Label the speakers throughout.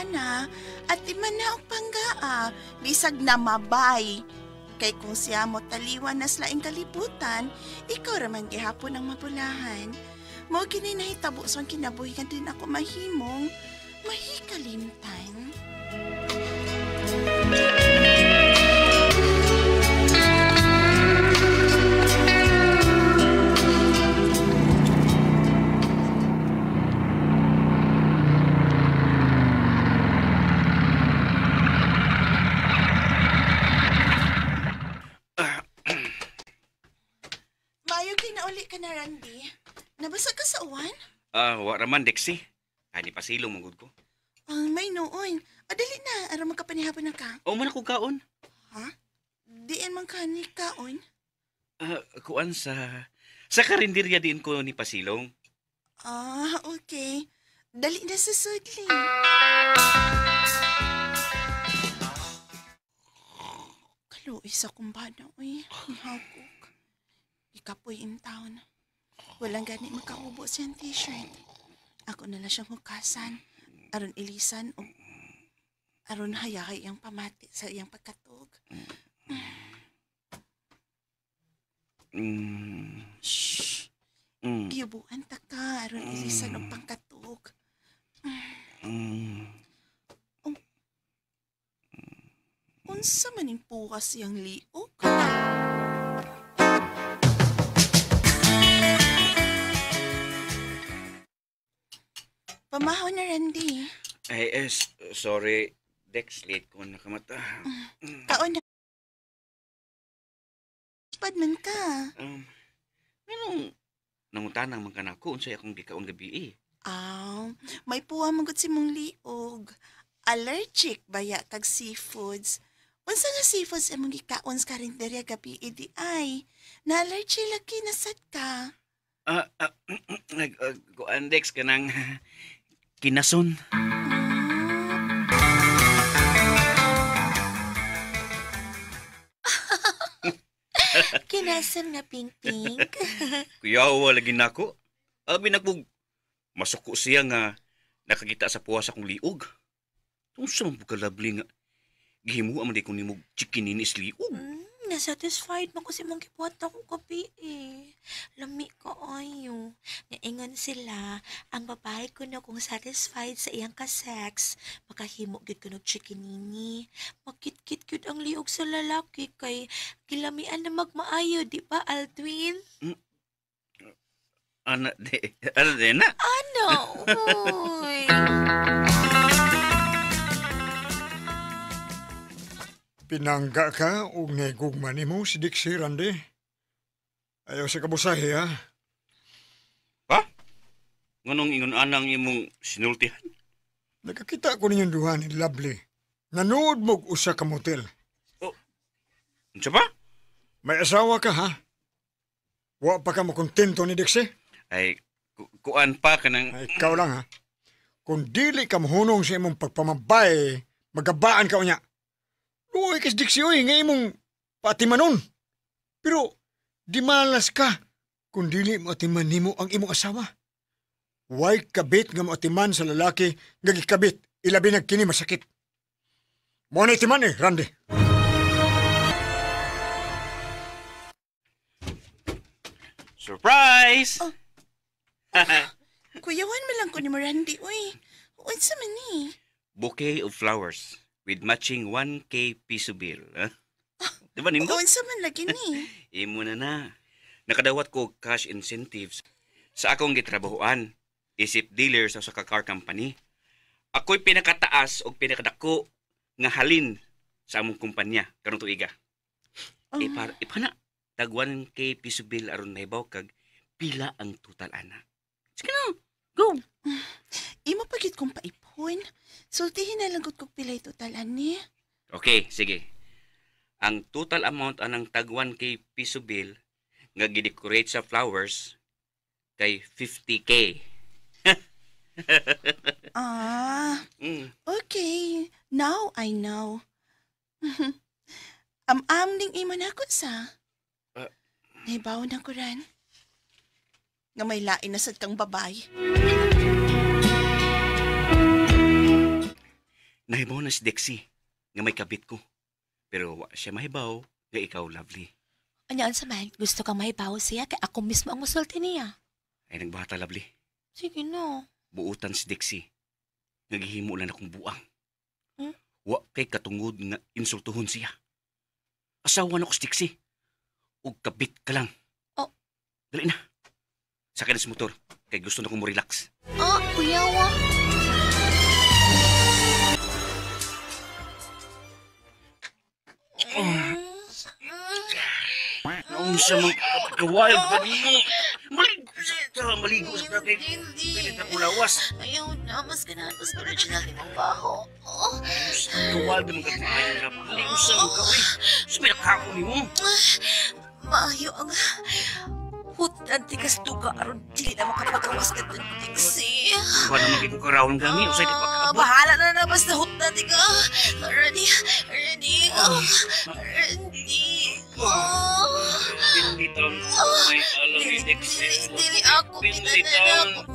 Speaker 1: ana at timan na og panggaa bisag na mabay. Kay kung siya mo taliwan na slaing kalibutan, ikaw raman gihapon ang mabulahan. Mao kini nahitabo sa kinabuhi nga din ako mahimong mahikalimtan. Ka na, Randy. Nabasag ka sa uwan?
Speaker 2: Wa raman, Dexy. Ani pasilong manggod ko.
Speaker 1: May noon. Dali na, aram magkapanihapon na ka.
Speaker 2: O man ako kaon.
Speaker 1: Ha? Diin man ka ni kaon?
Speaker 2: Kuan sa karinderya din ko ni pasilong.
Speaker 1: Okay. Dali na sa sudli. Kaluoy sa kumbana, uy. Hagok. Ikapoy in town. Walang gani makaubo siyang t-shirt. Ako na lang siyang hukasan. Aron ilisan o aron hayahay iyang pamati sa iyang pagkatog. Shhh. Giubuan ta ka aron ilisan o pangkatog. Unsa man yung pukas iyang liog? Pamahaw na, Randy.
Speaker 2: Sorry. Dex, late ko nakamata.
Speaker 1: Kaon na. Padman ka.
Speaker 2: Anong nangutanang man ka na ako unsay akong gikaon gabi
Speaker 1: May puwa magod si mong liog. Allergic baya kag seafoods. Unsa nga seafoods among gikaon sa karinderya gabi di ay? Na-allergy lagi na sad ka.
Speaker 2: Kuan Dex ka nang kinason.
Speaker 1: Kinason nga pink-pink.
Speaker 2: Kuyawa lagi na ako. Abi nagpug masuko siya nga nakakita sa puwas akong liog. Unsa man pagkalabli nga gihimo man di ko nimo chikininis liog.
Speaker 3: Nasatisfied man ko si mong gibuhat akong gabi Lami ka ayo. Naingon sila, ang babae ko na kung satisfied sa iyang ka-sex, makahimo gid ko ng chikinini. Makit-kit gid ang liog sa lalaki kay gilamian na magmaayo, di ba, Aldwin?
Speaker 2: Ano din na?
Speaker 3: Ano? Uy.
Speaker 4: Pinangga ka o negugman mo si Dixie, Randy. Ayaw sa kabusahe, ha?
Speaker 2: Ha? Nganong ingon anang imong sinultihan?
Speaker 4: Nakakita ko ninyong duha ni Lovely. Nanood mo usa ka motel.
Speaker 2: Unsa ba?
Speaker 4: May asawa ka, ha? Wa pa ka makontento ni Dixie?
Speaker 2: Ay, kuan pa ka ng...
Speaker 4: Ay, ikaw lang, ha? Kung dili ka mahunong sa imong pagpamabay, magabaan ka o niya. Uy, kas Dixie, uy, nga imong patimanon. Pero, di malas ka kung dili mo atiman nimo ang imong asawa. Way kabit nga mo atiman sa lalaki nga gikabit, ilabi nagkini masakit. Mo na itiman Randy.
Speaker 2: Surprise!
Speaker 1: Kuyawan mo lang ko ni Randy, uy. Unsa man ni?
Speaker 2: Bouquet of flowers with matching 1K piso bill. Diba nindo?
Speaker 1: Unsa man lagi ni?
Speaker 2: Imo na. Nakadawat ko cash incentives sa akong gitrabahoan. Isip dealer sa car company. Ako'y pinakataas o pinakadako nga halin sa among kumpanya karong tuiga. Ipana, tag 1K piso bill aron nahibaw kag pila ang total ana. Sige na, go!
Speaker 1: Imo pagit kong paipon. Sultihin na lang kong pilay total ani.
Speaker 2: Okay, sige. Ang total amount anang tag 1K piso bill nga gidecorate sa flowers kay 50K.
Speaker 1: Okay. Now I know. Ning imo na ko sa. Naibaw na ko ran. Nga may lain na sad kang babay.
Speaker 2: Nahibaw na si Dexie nga may kabit ko. Pero wa siya mahibaw nga ikaw, Lovely.
Speaker 3: Anyaan sa man, gusto kang mahibaw siya kay ako mismo ang musulti niya.
Speaker 2: Ay nagbata, Lovely.
Speaker 3: Sige no.
Speaker 2: Buutan si Dexie. Nagihimo lang akong buang.
Speaker 3: Hmm?
Speaker 2: Wa kay katungod nga insultuhon siya. Asawa na ko si Dexie. Ug kabit ka lang.
Speaker 3: Oh.
Speaker 2: Dali na. Sakay na sa motor. Kay gusto na kong mo relax.
Speaker 3: Kuya wa.
Speaker 2: Naunsa mang wild ba niyo? Maligo sa tatay. Pilit ako lawas.
Speaker 3: Ayaw na, mas ganahan ko sa original ni mong baho.
Speaker 2: Wild naman ka maayo na. Maliusa mo ka, uy. Sabi na kako ni mo.
Speaker 3: Maayo ang hutan tikas tuga aron dili na makapagawas ka ng tiksi.
Speaker 2: Ba naman kayo karawang gami? Usay di pa kaabot.
Speaker 3: Bahala na basta hutan tika. Ready. Ready.
Speaker 2: Pinlitaw may alam ni Dexie.
Speaker 3: Dili ako
Speaker 2: Pinlitaw.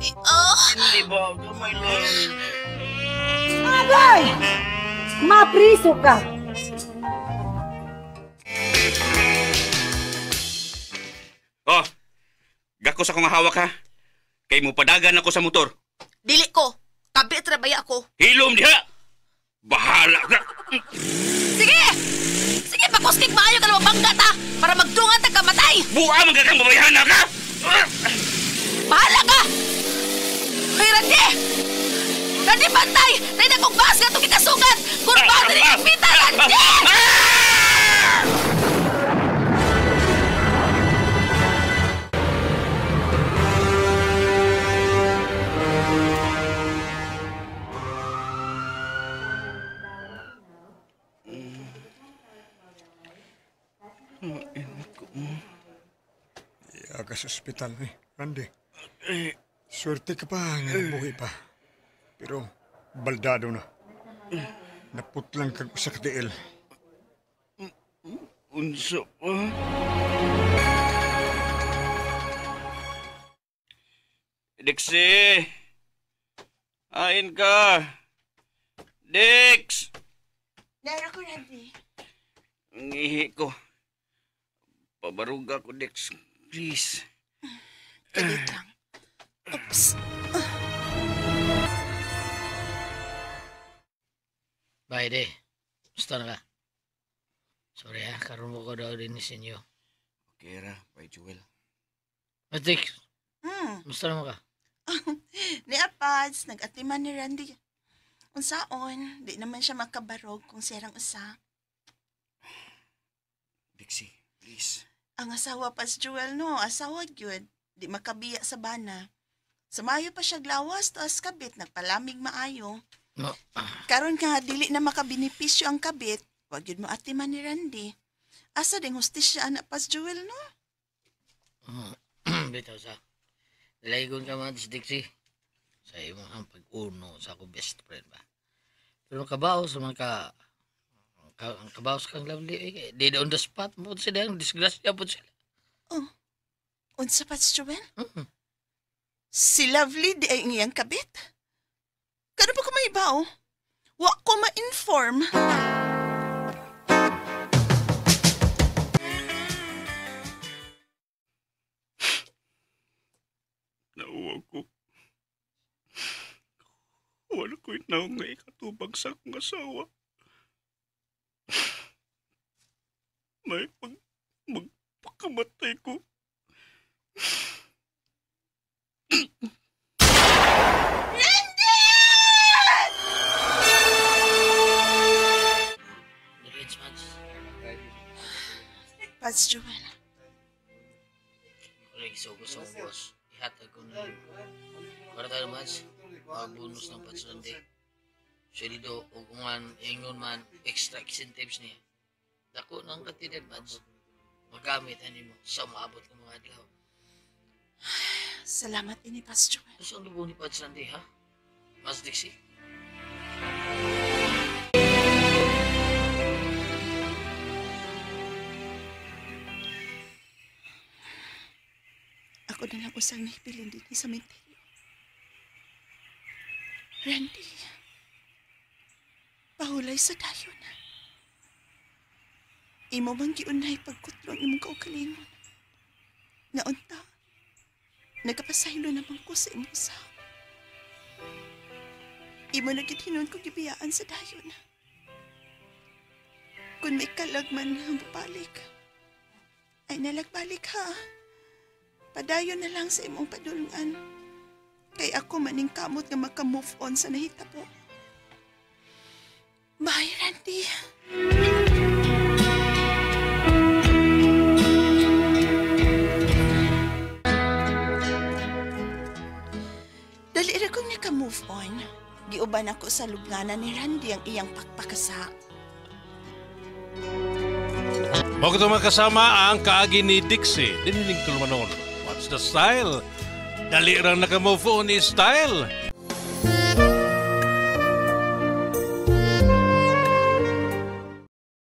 Speaker 2: Hindi ba? Gamay lang.
Speaker 5: Agay! Mapriso ka!
Speaker 2: Oh, gakos akong hawak ha. Kay mo padagan ako sa motor.
Speaker 3: Dili ko. Kabit trabaya ako.
Speaker 2: Hilom diha. Bahala ka.
Speaker 3: Sige! Sige, pakustik maayo ka na mabangga ta para magdungan ta kamatay!
Speaker 2: Buwa man kang babayana ka.
Speaker 3: Bahala ka! Hoy, Randy! Randy, bantay! Randy, akong bas nga itong ikasugat! Kung ba, dili pita, Randy!
Speaker 4: Iya ka sa ospital ni, Randy. Swerte ka pa nga nabuhi pa. Pero baldado na. Naputlang kag usa ka tiil.
Speaker 2: Unsa pa? Dexie! Ain ka! Dex!
Speaker 1: Dara ko, Randy.
Speaker 2: Ang ihi ko. Pabaruga ko, Dex. Please.
Speaker 1: Kalit lang. Oops.
Speaker 6: Bye, de. Gusto na ka? Sorry ha, karoon mo ko daw din ni sinyo.
Speaker 2: Okay ra, bye Joel.
Speaker 6: Matik,
Speaker 1: Hmm.
Speaker 6: gusto na mo ka?
Speaker 1: Ni Apads, nag-atiman ni Randy. Unsaon, di naman siya makabarog kung sirang usa.
Speaker 2: Dixie, please.
Speaker 1: Ang asawa pa si Joel, no? Asawa gyud. Di makabiya sa bana. Sumayo pa siya glawas, taas kabit, nagpalamig maayo.
Speaker 6: No.
Speaker 1: Karon ka dili na makabinipisyo ang kabit, wag yun mo atiman ni Randy. Asa ding hustisya anak pa si Joel, no?
Speaker 6: Bitaw sa. Dalaygon ka man si Dixie. Sa imo ang pag-uno sa ako best friend ba. Pero kabaw sa mga ang kabaw sa kang Lovely, di on the spot mo sila, ang disgrasya po sila.
Speaker 1: Oh, unsa pa si Joel?
Speaker 6: Mhm.
Speaker 1: Si Lovely di ay iyang kabit? Kano ba ko maibaw? Wa ko ma-inform.
Speaker 2: Nauwa ko. Wala ko'y naong nga ikatubag sa akong asawa. May magpakamatay ko.
Speaker 6: Diretso man.
Speaker 1: Pas Joel.
Speaker 6: Wala isugo sa akong boss. Ihatag ko na. Para tayo man, mga bonus ng patsulande. Sweldo o kuman, ingon man, extra incentives niya. Dako ng katidad man, magamit mo sa maabot ng mga adlaw.
Speaker 1: Salamat ini Pas Joel.
Speaker 6: Gusto ang lubo ni patsulande, ha? Mas Dixie?
Speaker 1: Ako na lang usang nahipilin din sa menteryo. Randy, Pahulay sa dayon. Imo bang giunay pagkutlong imong kaugalingon? Nga unta, nagapasaylo naman ko sa imong sa. Imo na gid hinon ko gibiyaan sa dayon. Kung may kalagman ang babalik, ay nalagbalik ha. Padayon na lang sa imong padulungan. Kay ako maning kamot nga maka-move on sa nahitabo. Bye, Randy. Dali ra kong naka-move on. Giuban ako sa lubnganan ni Randy ang iyang pakpakasa.
Speaker 7: Mo ko makasama ang kaagi ni Dixie. Dininig ko naman noon. What's the style? Dali rang naka-move on ni style.